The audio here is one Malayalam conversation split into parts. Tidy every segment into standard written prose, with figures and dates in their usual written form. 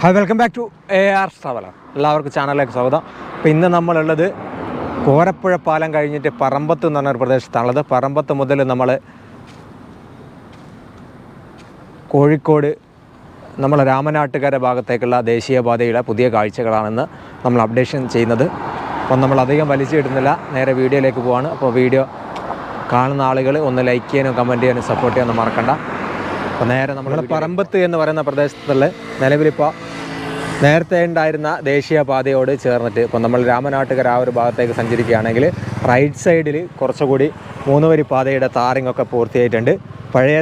Hi, welcome back to AR traveller. എല്ലാവർക്കും ചാനലിലേക്ക് സ്വാഗതം. അപ്പോൾ ഇന്ന് നമ്മളുള്ളത് കോരപ്പുഴ പാലം കഴിഞ്ഞിട്ട് പറമ്പത്ത് എന്ന് പറഞ്ഞൊരു പ്രദേശത്താണുള്ളത്. പറമ്പത്ത് മുതൽ നമ്മൾ കോഴിക്കോട് നമ്മൾ രാമനാട്ടുകര ഭാഗത്തേക്കുള്ള ദേശീയപാതയുടെ പുതിയ കാഴ്ചകളാണെന്ന് നമ്മൾ അപ്ഡേഷൻ ചെയ്യുന്നത്. അപ്പം നമ്മൾ അധികം വലിച്ചിടുന്നില്ല, നേരെ വീഡിയോയിലേക്ക് പോവാണ്. അപ്പോൾ വീഡിയോ കാണുന്ന ആളുകൾ ഒന്ന് ലൈക്ക് ചെയ്യാനും കമൻറ്റ് ചെയ്യാനും സപ്പോർട്ട് ചെയ്യാനും മറക്കണ്ട. അപ്പോൾ നേരെ നമ്മൾ പറമ്പത്ത് എന്ന് പറയുന്ന പ്രദേശത്തുള്ള നിലവിലിപ്പോൾ നേരത്തെ ഉണ്ടായിരുന്ന ദേശീയപാതയോട് ചേർന്നിട്ട് ഇപ്പോൾ നമ്മൾ രാമനാട്ടുകര ആ ഒരു ഭാഗത്തേക്ക് സഞ്ചരിക്കുകയാണെങ്കിൽ റൈറ്റ് സൈഡിൽ കുറച്ചുകൂടി 3 വരി പാതയുടെ താറിങ്ങൊക്കെ പൂർത്തിയായിട്ടുണ്ട്. പഴയ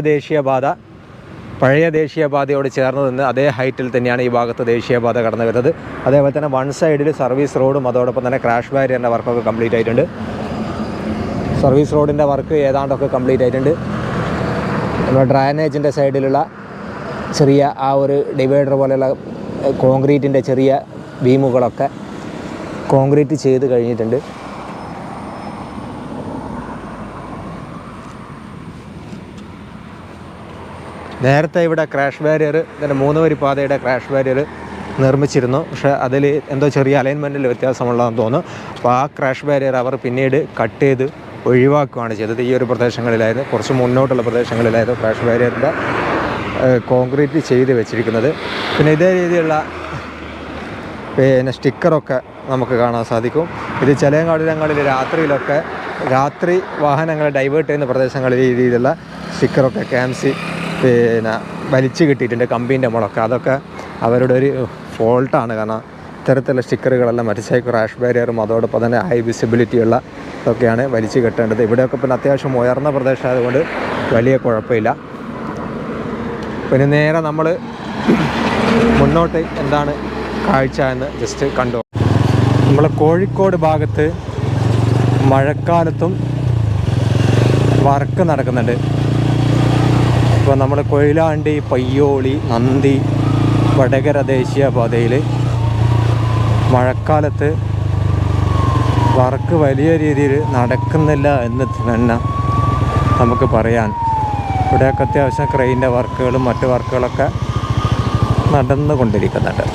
ദേശീയപാതയോട് ചേർന്ന് നിന്ന് അതേ ഹൈറ്റിൽ തന്നെയാണ് ഈ ഭാഗത്ത് ദേശീയപാത കടന്നു വരുന്നത്. അതേപോലെ തന്നെ വൺ സൈഡിൽ സർവീസ് റോഡും അതോടൊപ്പം തന്നെ ക്രാഷ് ബാരിയറിൻ്റെ വർക്കൊക്കെ കംപ്ലീറ്റ് ആയിട്ടുണ്ട്. സർവീസ് റോഡിൻ്റെ വർക്ക് ഏതാണ്ടൊക്കെ കംപ്ലീറ്റ് ആയിട്ടുണ്ട്. നമ്മുടെ ഡ്രൈനേജിൻ്റെ സൈഡിലുള്ള ചെറിയ ആ ഒരു ഡിവൈഡർ പോലെയുള്ള കോൺക്രീറ്റിൻ്റെ ചെറിയ ബീമുകളൊക്കെ കോൺക്രീറ്റ് ചെയ്ത് കഴിഞ്ഞിട്ടുണ്ട്. നേരത്തെ ഇവിടെ ക്രാഷ് ബാരിയർ, ഇതിൻ്റെ 3 വരി പാതയുടെ ക്രാഷ് ബാരിയർ നിർമ്മിച്ചിരുന്നു. പക്ഷേ അതിൽ എന്തോ ചെറിയ അലൈൻമെൻറ്റിൽ വ്യത്യാസമുള്ളതെന്ന് തോന്നുന്നു. അപ്പോൾ ആ ക്രാഷ് ബാരിയർ അവർ പിന്നീട് കട്ട് ചെയ്ത് ഒഴിവാക്കുകയാണ് ചെയ്തത്. ഈ ഒരു പ്രദേശങ്ങളിലായിരുന്നു, കുറച്ച് മുന്നോട്ടുള്ള പ്രദേശങ്ങളിലായിരുന്നു ക്രാഷ് ബാരിയറിൻ്റെ കോൺക്രീറ്റ് ചെയ്ത് വെച്ചിരിക്കുന്നത്. പിന്നെ ഇതേ രീതിയിലുള്ള സ്റ്റിക്കറൊക്കെ നമുക്ക് കാണാൻ സാധിക്കും. ഇത് ചിലയിടങ്ങളിൽ രാത്രി വാഹനങ്ങൾ ഡൈവേർട്ട് ചെയ്യുന്ന പ്രദേശങ്ങളിൽ ഈ രീതിയിലുള്ള സ്റ്റിക്കറൊക്കെ ക്യാൻസി വലിച്ചു കിട്ടിയിട്ടുണ്ട്, കമ്പീൻ്റെ മുളക്ക്. അതൊക്കെ അവരുടെ ഒരു ഫോൾട്ടാണ്. കാരണം ഇത്തരത്തിലുള്ള സ്റ്റിക്കറുകളെല്ലാം മറിച്ചായി ക്രാഷ് ബാരിയറും അതോടൊപ്പം തന്നെ ഹൈ വിസിബിലിറ്റി ഉള്ള ഇതൊക്കെയാണ് വലിച്ചു കെട്ടേണ്ടത്. ഇവിടെയൊക്കെ പിന്നെ അത്യാവശ്യം ഉയർന്ന പ്രദേശമായതുകൊണ്ട് വലിയ കുഴപ്പമില്ല. പിന്നെ നേരെ നമ്മൾ മുന്നോട്ട് എന്താണ് കാഴ്ച എന്ന് ജസ്റ്റ് കണ്ടു. നമ്മൾ കോഴിക്കോട് ഭാഗത്ത് മഴക്കാലത്തും വർക്ക് നടക്കുന്നുണ്ട്. ഇപ്പോൾ നമ്മൾ കൊയിലാണ്ടി, പയ്യോളി, നന്ദി, വടകര ദേശീയപാതയിൽ മഴക്കാലത്ത് വർക്ക് വലിയ രീതിയിൽ നടക്കുന്നില്ല എന്ന് തന്നെ നമുക്ക് പറയാൻ. ഇവിടെയൊക്കെ അത്യാവശ്യം ക്രെയിൻ്റെ വർക്കുകളും മറ്റ് വർക്കുകളൊക്കെ നടന്നുകൊണ്ടിരിക്കുന്നുണ്ട്.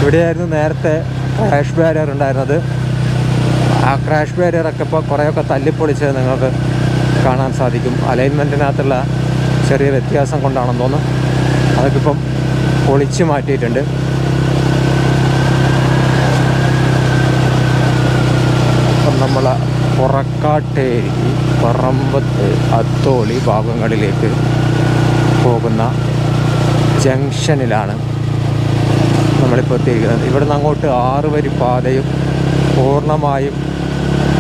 ഇവിടെയായിരുന്നു നേരത്തെ ക്രാഷ് ബാരിയർ ഉണ്ടായിരുന്നത്. ആ ക്രാഷ് ബാരിയറൊക്കെ ഇപ്പോൾ കുറേയൊക്കെ തല്ലിപ്പൊളിച്ചത് നിങ്ങൾക്ക് കാണാൻ സാധിക്കും. അലൈൻമെൻറ്റിനകത്തുള്ള ചെറിയ വ്യത്യാസം കൊണ്ടാണെന്ന് തോന്നുന്നു. അതൊക്കെ ഇപ്പം പൊളിച്ച് മാറ്റിയിട്ടുണ്ട്. അപ്പം നമ്മൾ പുറക്കാട്ടേരി, പറമ്പത്ത്, അത്തോളി ഭാഗങ്ങളിലേക്ക് പോകുന്ന ജംഗ്ഷനിലാണ് നമ്മളിപ്പോൾ എത്തിയിരിക്കുന്നത്. ഇവിടുന്ന് അങ്ങോട്ട് 6 വരി പാതയും പൂർണ്ണമായും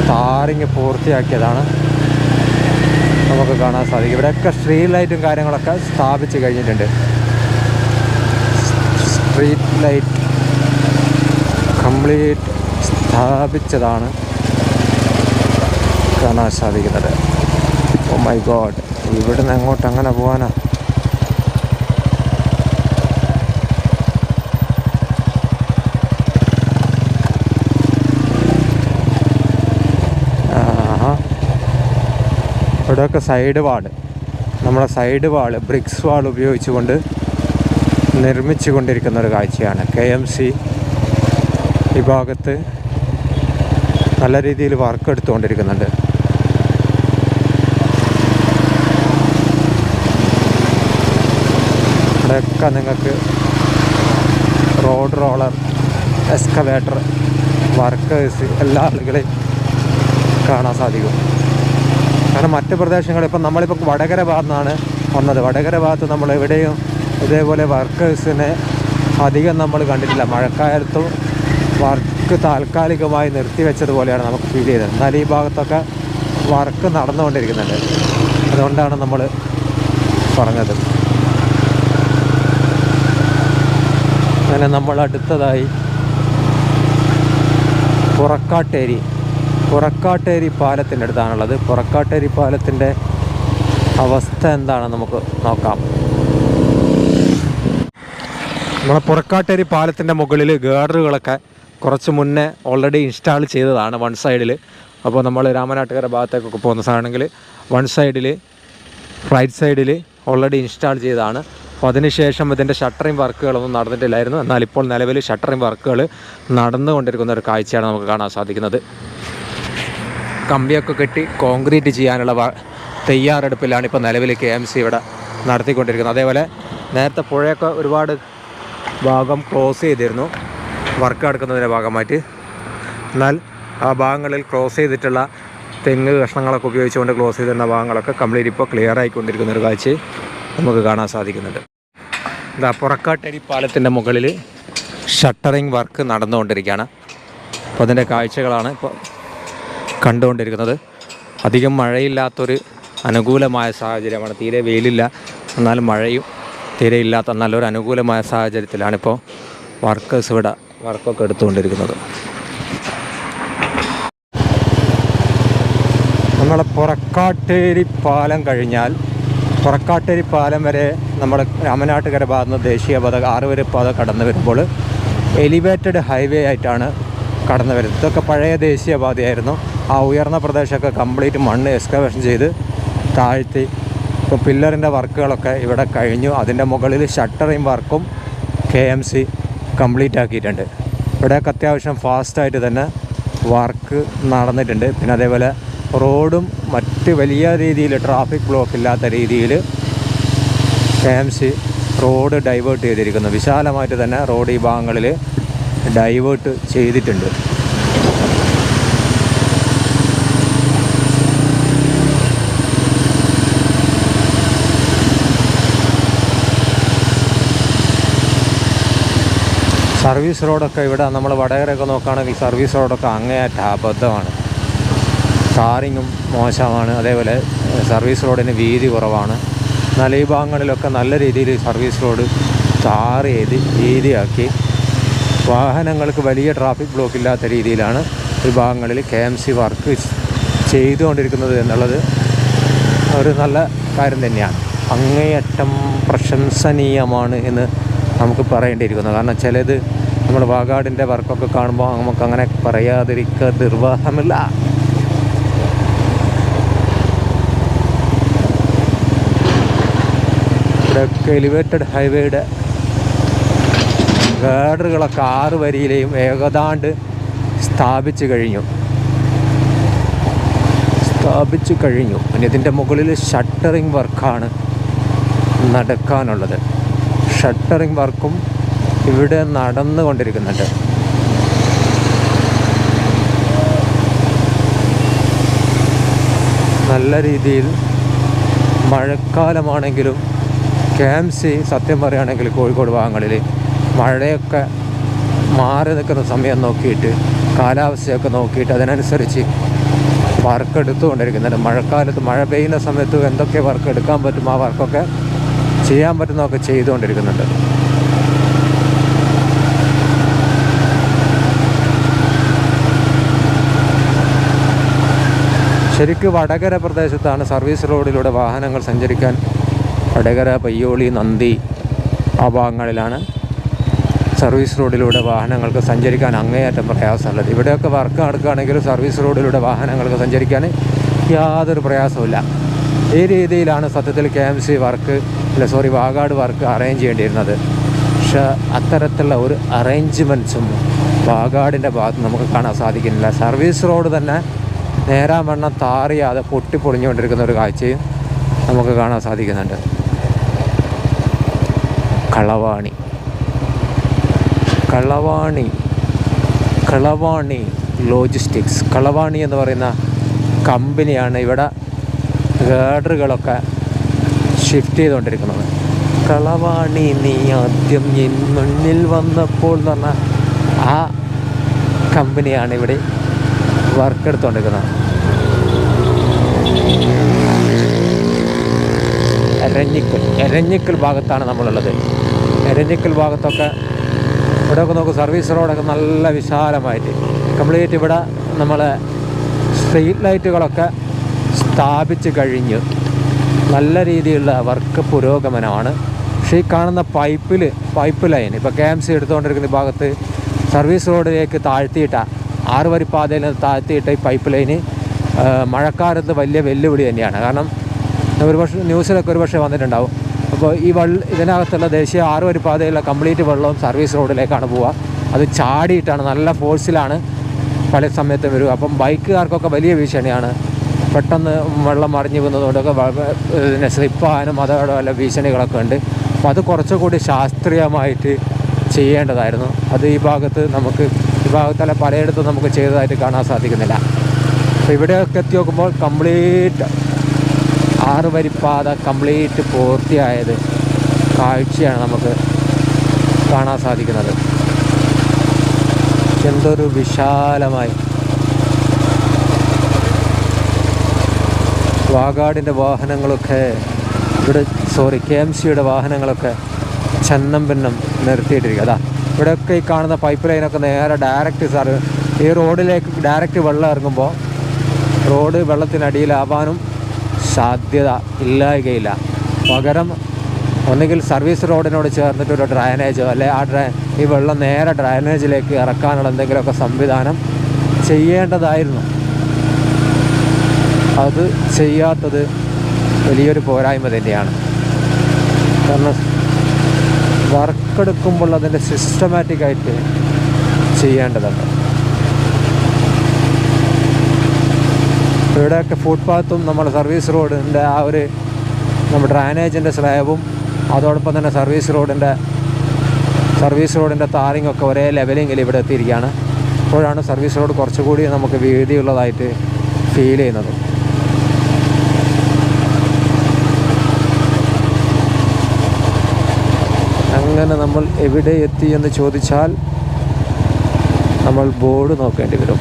താറിങ് പൂർത്തിയാക്കിയതാണ് നമുക്ക് കാണാൻ സാധിക്കും. ഇവിടെയൊക്കെ സ്ട്രീറ്റ് ലൈറ്റും കാര്യങ്ങളൊക്കെ സ്ഥാപിച്ച് കഴിഞ്ഞിട്ടുണ്ട്. സ്ട്രീറ്റ് ലൈറ്റ് കംപ്ലീറ്റ് സ്ഥാപിച്ചതാണ് കാണാൻ സാധിക്കുന്നത്. ഓ മൈ ഗോഡ്, ഇവിടുന്ന് അങ്ങോട്ട് അങ്ങനെ പോകാനാ? ഇവിടെയൊക്കെ നമ്മുടെ സൈഡ് വാൾ ബ്രിക്സ് വാൾ ഉപയോഗിച്ചുകൊണ്ട് നിർമ്മിച്ചു കൊണ്ടിരിക്കുന്ന ഒരു കാഴ്ചയാണ്. KMC ഈ ഭാഗത്ത് നല്ല രീതിയിൽ വർക്ക് എടുത്തുകൊണ്ടിരിക്കുന്നുണ്ട്. ഇവിടെയൊക്കെ നിങ്ങൾക്ക് റോഡ് റോളർ, എക്സ്കവേറ്റർ വർക്കേഴ്സ് എല്ലാ ആളുകളെയും കാണാൻ സാധിക്കും. കാരണം മറ്റ് പ്രദേശങ്ങളിൽ ഇപ്പം നമ്മളിപ്പോൾ വടകര ഭാഗത്തു വന്നത്. വടകര ഭാഗത്ത് നമ്മൾ എവിടെയും ഇതേപോലെ വർക്കേഴ്സിനെ അധികം നമ്മൾ കണ്ടിട്ടില്ല. മഴക്കാലത്തും വർക്ക് താൽക്കാലികമായി നിർത്തിവെച്ചതുപോലെയാണ് നമുക്ക് ഫീൽ ചെയ്തത്. എന്നാൽ ഈ ഭാഗത്തൊക്കെ വർക്ക് നടന്നുകൊണ്ടിരിക്കുന്നുണ്ട്. അതുകൊണ്ടാണ് നമ്മൾ പറഞ്ഞത്. അങ്ങനെ നമ്മൾ അടുത്തതായി പുറക്കാട്ടേരി പാലത്തിൻ്റെ അടുത്താണുള്ളത്. പുറക്കാട്ടേരി പാലത്തിൻ്റെ അവസ്ഥ എന്താണെന്ന് നമുക്ക് നോക്കാം. നമ്മളെ പുറക്കാട്ടേരി പാലത്തിൻ്റെ മുകളിൽ ഗേഡറുകളൊക്കെ കുറച്ച് മുന്നേ ഓൾറെഡി ഇൻസ്റ്റാൾ ചെയ്തതാണ് വൺ സൈഡിൽ. അപ്പോൾ നമ്മൾ രാമനാട്ടുകര ഭാഗത്തേക്കൊക്കെ പോകുന്ന സാധനങ്ങൾ വൺ സൈഡിൽ റൈറ്റ് സൈഡിൽ ഓൾറെഡി ഇൻസ്റ്റാൾ ചെയ്തതാണ്. അപ്പോൾ അതിനുശേഷം ഇതിൻ്റെ ഷട്ടറിങ് വർക്കുകളൊന്നും നടന്നിട്ടില്ലായിരുന്നു. എന്നാൽ ഇപ്പോൾ നിലവിൽ ഷട്ടറിങ് വർക്കുകൾ നടന്നുകൊണ്ടിരിക്കുന്ന ഒരു കാഴ്ചയാണ് നമുക്ക് കാണാൻ സാധിക്കുന്നത്. കമ്പിയൊക്കെ കെട്ടി കോൺക്രീറ്റ് ചെയ്യാനുള്ള തയ്യാറെടുപ്പിലാണ് ഇപ്പോൾ നിലവിൽ KMC ഇവിടെ നടത്തിക്കൊണ്ടിരിക്കുന്നത്. അതേപോലെ നേരത്തെ പുഴയൊക്കെ ഒരുപാട് ഭാഗം ക്ലോസ് ചെയ്തിരുന്നു വർക്ക് നടക്കുന്നതിൻ്റെ ഭാഗമായിട്ട്. എന്നാൽ ആ ഭാഗങ്ങളിൽ ക്ലോസ് ചെയ്തിട്ടുള്ള തെങ്ങ് കഷ്ണങ്ങളൊക്കെ ഉപയോഗിച്ചുകൊണ്ട് ക്ലോസ് ചെയ്തിരുന്ന ഭാഗങ്ങളൊക്കെ കംപ്ലീറ്റ് ഇപ്പോൾ ക്ലിയർ ആയിക്കൊണ്ടിരിക്കുന്ന ഒരു കാഴ്ച നമുക്ക് കാണാൻ സാധിക്കുന്നുണ്ട്. ഇതാ പുറക്കാട്ടേരി പാലത്തിൻ്റെ മുകളിൽ ഷട്ടറിങ് വർക്ക് നടന്നുകൊണ്ടിരിക്കുകയാണ്. അപ്പോൾ അതിൻ്റെ കാഴ്ചകളാണ് ഇപ്പോൾ കണ്ടുകൊണ്ടിരിക്കുന്നത്. അധികം മഴയില്ലാത്തൊരു അനുകൂലമായ സാഹചര്യമാണ്. തീരെ വെയിലില്ല, എന്നാലും മഴയും തീരെ ഇല്ലാത്ത നല്ലൊരു അനുകൂലമായ സാഹചര്യത്തിലാണിപ്പോൾ വർക്കേഴ്സ് ഇവിടെ വർക്കൊക്കെ എടുത്തുകൊണ്ടിരിക്കുന്നത്. നമ്മളെ പുറക്കാട്ടേരി പാലം കഴിഞ്ഞാൽ പുറക്കാട്ടേരി പാലം വരെ നമ്മുടെ രാമനാട്ടുകര ഭാഗത്ത് നിന്ന് ദേശീയപാത 6 വരെ പാത കടന്നു വരുമ്പോൾ എലിവേറ്റഡ് ഹൈവേ ആയിട്ടാണ് കടന്നു വരുന്നത്. ഇതൊക്കെ പഴയ ദേശീയപാതയായിരുന്നു. ആ ഉയർന്ന പ്രദേശമൊക്കെ കംപ്ലീറ്റ് മണ്ണ് എക്സ്കവേഷൻ ചെയ്ത് താഴ്ത്തി ഇപ്പോൾ പില്ലറിൻ്റെ വർക്കുകളൊക്കെ ഇവിടെ കഴിഞ്ഞു. അതിൻ്റെ മുകളിൽ ഷട്ടറിങ് വർക്കും KMC കംപ്ലീറ്റ് ആക്കിയിട്ടുണ്ട്. ഇവിടെയൊക്കെ അത്യാവശ്യം ഫാസ്റ്റായിട്ട് തന്നെ വർക്ക് നടന്നിട്ടുണ്ട്. പിന്നെ അതേപോലെ റോഡും മറ്റ് വലിയ രീതിയിൽ ട്രാഫിക് ബ്ലോക്ക് ഇല്ലാത്ത രീതിയിൽ KMC റോഡ് ഡൈവേർട്ട് ചെയ്തിരിക്കുന്നു. വിശാലമായിട്ട് തന്നെ റോഡ് ഈ ഭാഗങ്ങളിൽ ഡൈവേർട്ട് ചെയ്തിട്ടുണ്ട്. സർവീസ് റോഡൊക്കെ ഇവിടെ നമ്മൾ വടകരയൊക്കെ നോക്കുകയാണെങ്കിൽ സർവീസ് റോഡൊക്കെ അങ്ങേയറ്റ അബദ്ധമാണ്. ടാറിങ്ങും മോശമാണ്. അതേപോലെ സർവീസ് റോഡിന് വീതി കുറവാണ്. എന്നാൽ ഈ ഭാഗങ്ങളിലൊക്കെ നല്ല രീതിയിൽ സർവീസ് റോഡ് ടാർ ചെയ്ത് വീതിയാക്കി വാഹനങ്ങൾക്ക് വലിയ ട്രാഫിക് ബ്ലോക്ക് ഇല്ലാത്ത രീതിയിലാണ് ഈ ഭാഗങ്ങളിൽ KMC വർക്ക് ചെയ്തുകൊണ്ടിരിക്കുന്നത് എന്നുള്ളത് ഒരു നല്ല കാര്യം തന്നെയാണ്. അങ്ങേയറ്റം പ്രശംസനീയമാണ് എന്ന് നമുക്ക് പറയേണ്ടിയിരിക്കുന്നു. കാരണം ചിലത് നമ്മൾ വാഗാടിൻ്റെ വർക്കൊക്കെ കാണുമ്പോൾ നമുക്കങ്ങനെ പറയാതിരിക്കുക നിർവാഹമില്ല. ഇവിടെയൊക്കെ എലിവേറ്റഡ് ഹൈവേയുടെ ഗാർഡറുകളൊക്കെ 6 വരിയിലെയും ഏകദാണ്ട് സ്ഥാപിച്ചു കഴിഞ്ഞു. ഇനി ഇതിൻ്റെ മുകളിൽ ഷട്ടറിങ് വർക്കാണ് നടക്കാനുള്ളത്. ഷട്ടറിങ് വർക്കും ഇവിടെ നടന്നുകൊണ്ടിരിക്കുന്നുണ്ട്. നല്ല രീതിയിൽ മഴക്കാലമാണെങ്കിലും KMC സത്യം പറയുകയാണെങ്കിൽ കോഴിക്കോട് ഭാഗങ്ങളിൽ മഴയൊക്കെ മാറി നിൽക്കുന്ന സമയം നോക്കിയിട്ട് കാലാവസ്ഥയൊക്കെ നോക്കിയിട്ട് അതിനനുസരിച്ച് വർക്ക് എടുത്തുകൊണ്ടിരിക്കുന്നുണ്ട്. മഴക്കാലത്ത് മഴ പെയ്യുന്ന സമയത്ത് എന്തൊക്കെ വർക്ക് എടുക്കാൻ പറ്റും ആ വർക്കൊക്കെ ചെയ്യാൻ പറ്റുന്നതൊക്കെ ചെയ്തുകൊണ്ടിരിക്കുന്നുണ്ട്. ശരിക്കും വടകര പ്രദേശത്താണ് സർവീസ് റോഡിലൂടെ വാഹനങ്ങൾ സഞ്ചരിക്കാൻ. വടകര, പയ്യോളി, നന്ദി ആ ഭാഗങ്ങളിലാണ് സർവീസ് റോഡിലൂടെ വാഹനങ്ങൾക്ക് സഞ്ചരിക്കാൻ അങ്ങേയറ്റം പ്രയാസമുള്ളത്. ഇവിടെയൊക്കെ വർക്ക് നടക്കുകയാണെങ്കിൽ സർവീസ് റോഡിലൂടെ വാഹനങ്ങൾക്ക് സഞ്ചരിക്കാൻ യാതൊരു പ്രയാസമില്ല. ഈ രീതിയിലാണ് സത്യത്തിൽ KMC വാഗാട് വർക്ക് അറേഞ്ച് ചെയ്യേണ്ടിയിരുന്നത്. പക്ഷേ അത്തരത്തിലുള്ള ഒരു അറേഞ്ച്മെൻറ്റ്സും വാഗാടിൻ്റെ ഭാഗത്ത് നമുക്ക് കാണാൻ സാധിക്കുന്നില്ല. സർവീസ് റോഡ് തന്നെ നേരാവണ്ണം താറിയാതെ പൊട്ടിപ്പൊളിഞ്ഞുകൊണ്ടിരിക്കുന്ന ഒരു കാഴ്ചയും നമുക്ക് കാണാൻ സാധിക്കുന്നുണ്ട്. കളവാണി ലോജിസ്റ്റിക്സ്, കളവാണി എന്ന് പറയുന്ന കമ്പനിയാണ് ഇവിടെ ഗാർഡറുകളൊക്കെ ഷിഫ്റ്റ് ചെയ്തുകൊണ്ടിരിക്കുന്നത്. കളവാണി നീ ആദ്യം മുന്നിൽ വന്നപ്പോൾ എന്ന് പറഞ്ഞാൽ ആ കമ്പനിയാണ് ഇവിടെ വർക്ക് എടുത്തുകൊണ്ടിരിക്കുന്നത്. എരഞ്ഞിക്കൽ ഭാഗത്താണ് നമ്മളുള്ളത്. എരഞ്ഞിക്കൽ ഭാഗത്തൊക്കെ ഇവിടെയൊക്കെ നോക്കും സർവീസ് റോഡൊക്കെ നല്ല വിശാലമായിട്ട് കംപ്ലീറ്റ് ഇവിടെ നമ്മളെ സ്ട്രീറ്റ് ലൈറ്റുകളൊക്കെ സ്ഥാപിച്ച് കഴിഞ്ഞു. നല്ല രീതിയിലുള്ള വർക്ക് പുരോഗമനമാണ്. പക്ഷേ ഈ കാണുന്ന പൈപ്പ് ലൈൻ ഇപ്പോൾ KMC എടുത്തുകൊണ്ടിരിക്കുന്ന ഭാഗത്ത് സർവീസ് റോഡിലേക്ക് താഴ്ത്തിയിട്ട 6 വരിപ്പാതയിൽ താഴ്ത്തിയിട്ട ഈ പൈപ്പ് ലൈന് മഴക്കാലത്ത് വലിയ വെല്ലുവിളി തന്നെയാണ്. കാരണം ഒരുപക്ഷെ ന്യൂസിലൊക്കെ ഒരുപക്ഷെ വന്നിട്ടുണ്ടാവും. അപ്പോൾ ഇതിനകത്തുള്ള ദേശീയ 6 വരിപ്പാതയിലുള്ള കംപ്ലീറ്റ് വെള്ളവും സർവീസ് റോഡിലേക്കാണ് പോവുക. അത് ചാടിയിട്ടാണ്, നല്ല ഫോഴ്സിലാണ് പല സമയത്തും വരിക. അപ്പം ബൈക്കുകാർക്കൊക്കെ വലിയ ഭീഷണിയാണ്. പെട്ടെന്ന് വെള്ളം മറിഞ്ഞു പോകുന്നതുകൊണ്ടൊക്കെ പിന്നെ സ്ലിപ്പാകാനും അതോടെ വല്ല ഭീഷണികളൊക്കെ ഉണ്ട്. അപ്പോൾ അത് കുറച്ചുകൂടി ശാസ്ത്രീയമായിട്ട് ചെയ്യേണ്ടതായിരുന്നു. അത് ഈ ഭാഗത്തല്ല പലയിടത്തും നമുക്ക് ചെയ്തതായിട്ട് കാണാൻ സാധിക്കുന്നില്ല. അപ്പോൾ ഇവിടെയൊക്കെ എത്തി നോക്കുമ്പോൾ കംപ്ലീറ്റ് 6 വരിപ്പാത കംപ്ലീറ്റ് പൂർത്തിയായത് കാഴ്ചയാണ് നമുക്ക് കാണാൻ സാധിക്കുന്നത്. എന്തൊരു വിശാലമായി വാഗാടിൻ്റെ വാഹനങ്ങളൊക്കെ KMCയുടെ വാഹനങ്ങളൊക്കെ ചന്നം ഭിന്നം നിർത്തിയിട്ടിരിക്കുക. അതാ ഇവിടെയൊക്കെ ഈ കാണുന്ന പൈപ്പ് ലൈനൊക്കെ നേരെ ഡയറക്റ്റ് ഈ റോഡിലേക്ക് ഡയറക്റ്റ് വെള്ളം ഇറങ്ങുമ്പോൾ റോഡ് വെള്ളത്തിനടിയിലാവാനും സാധ്യത ഇല്ലായ്കയില്ല. പകരം ഒന്നുകിൽ സർവീസ് റോഡിനോട് ചേർന്നിട്ടൊരു ഡ്രൈനേജോ അല്ലെ ഈ വെള്ളം നേരെ ഡ്രൈനേജിലേക്ക് ഇറക്കാനുള്ള എന്തെങ്കിലുമൊക്കെ സംവിധാനം ചെയ്യേണ്ടതായിരുന്നു. അത് ചെയ്യാത്തത് വലിയൊരു പോരായ്മ തന്നെയാണ്. കാരണം വർക്കെടുക്കുമ്പോൾ അതിൻ്റെ സിസ്റ്റമാറ്റിക്കായിട്ട് ചെയ്യേണ്ടതുണ്ട്. ഇവിടെയൊക്കെ ഫുട്പാത്തും നമ്മുടെ സർവീസ് റോഡിൻ്റെ നമ്മുടെ ഡ്രൈനേജിൻ്റെ സ്ലാബും അതോടൊപ്പം തന്നെ സർവീസ് റോഡിൻ്റെ താറിങ്ങൊക്കെ ഒരേ ലെവലിങ്ങിൽ ഇവിടെ എത്തിയിരിക്കുകയാണ്. അപ്പോഴാണ് സർവീസ് റോഡ് കുറച്ചുകൂടി നമുക്ക് വീതിയുള്ളതായിട്ട് ഫീൽ ചെയ്യുന്നത്. അങ്ങനെ നമ്മൾ എവിടെ എത്തി എന്ന് ചോദിച്ചാൽ നമ്മൾ ബോർഡ് നോക്കേണ്ടി വരും.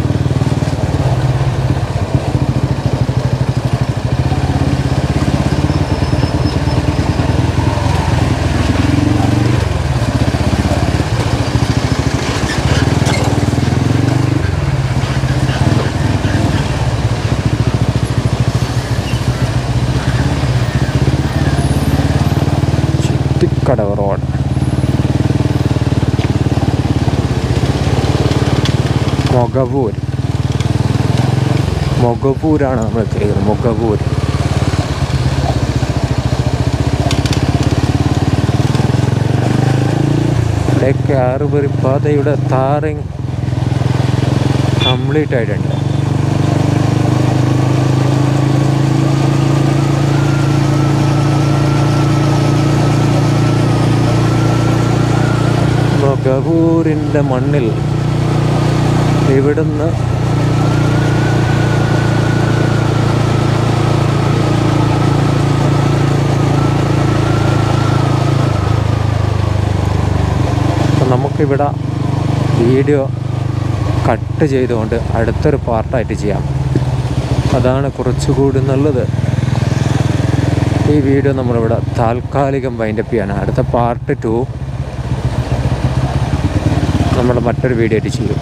കടവ് റോഡ് മൊഗപൂരാണ് നമ്മൾ എത്തിയിരിക്കുന്നത്. മൊഗപൂർ ഇവിടെയൊക്കെ 6 വരിപ്പാതയുടെ താറിങ് കംപ്ലീറ്റ് ആയിട്ടുണ്ട്. മൊഗപൂരിൻ്റെ മണ്ണിൽ ഇവിടുന്ന് നമുക്കിവിടെ വീഡിയോ കട്ട് ചെയ്തുകൊണ്ട് അടുത്തൊരു പാർട്ടായിട്ട് ചെയ്യാം. അതാണ് കുറച്ചുകൂടി നല്ലത്. ഈ വീഡിയോ നമ്മളിവിടെ താൽക്കാലികം വൈൻഡപ്പ് ചെയ്യാണ്. അടുത്ത പാർട്ട് 2 നമ്മൾ മറ്റൊരു വീഡിയോ ആയിട്ട് ചെയ്യും.